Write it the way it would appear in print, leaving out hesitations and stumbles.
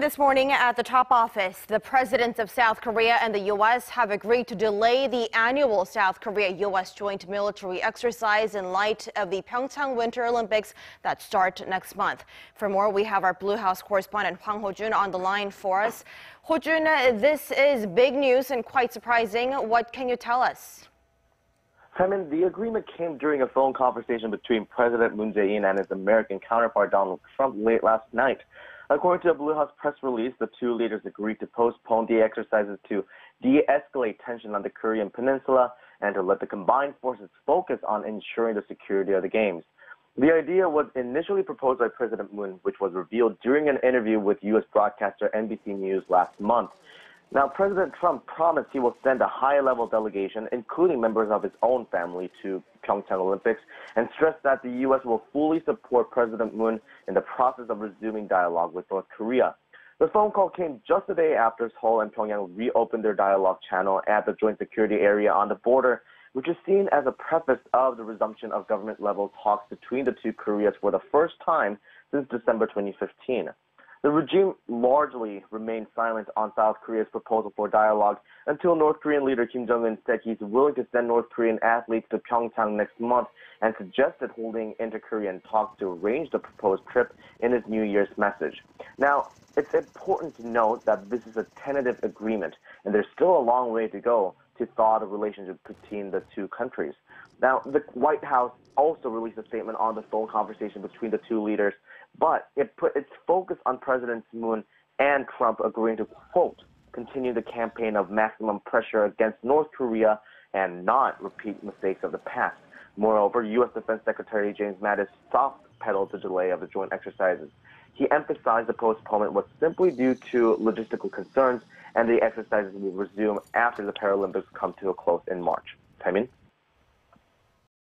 this morning at the top office, the presidents of South Korea and the U.S. have agreed to delay the annual South Korea-U.S. joint military exercise in light of the PyeongChang Winter Olympics that start next month. For more, we have our Blue House correspondent Hwang Hojun on the line for us. Hojun, this is big news and quite surprising. What can you tell us? Semin, the agreement came during a phone conversation between President Moon Jae-in and his American counterpart Donald Trump late last night. According to a Blue House press release, the two leaders agreed to postpone the exercises to de-escalate tension on the Korean Peninsula and to let the combined forces focus on ensuring the security of the Games. The idea was initially proposed by President Moon, which was revealed during an interview with U.S. broadcaster NBC News last month. Now, President Trump promised he will send a high-level delegation, including members of his own family, to PyeongChang Olympics, and stressed that the U.S. will fully support President Moon in the process of resuming dialogue with North Korea. The phone call came just a day after Seoul and Pyongyang reopened their dialogue channel at the joint security area on the border, which is seen as a preface of the resumption of government-level talks between the two Koreas for the first time since December 2015. The regime largely remained silent on South Korea's proposal for dialogue until North Korean leader Kim Jong-un said he's willing to send North Korean athletes to PyeongChang next month and suggested holding inter-Korean talks to arrange the proposed trip in his New Year's message. Now, it's important to note that this is a tentative agreement, and there's still a long way to go to thaw the relationship between the two countries. Now, the White House also released a statement on the phone conversation between the two leaders, but it put its focus on Presidents Moon and Trump agreeing to, quote, continue the campaign of maximum pressure against North Korea and not repeat mistakes of the past. Moreover, U.S. Defense Secretary James Mattis soft-pedaled the delay of the joint exercises. He emphasized the postponement was simply due to logistical concerns, and the exercises will resume after the Paralympics come to a close in March. Semin?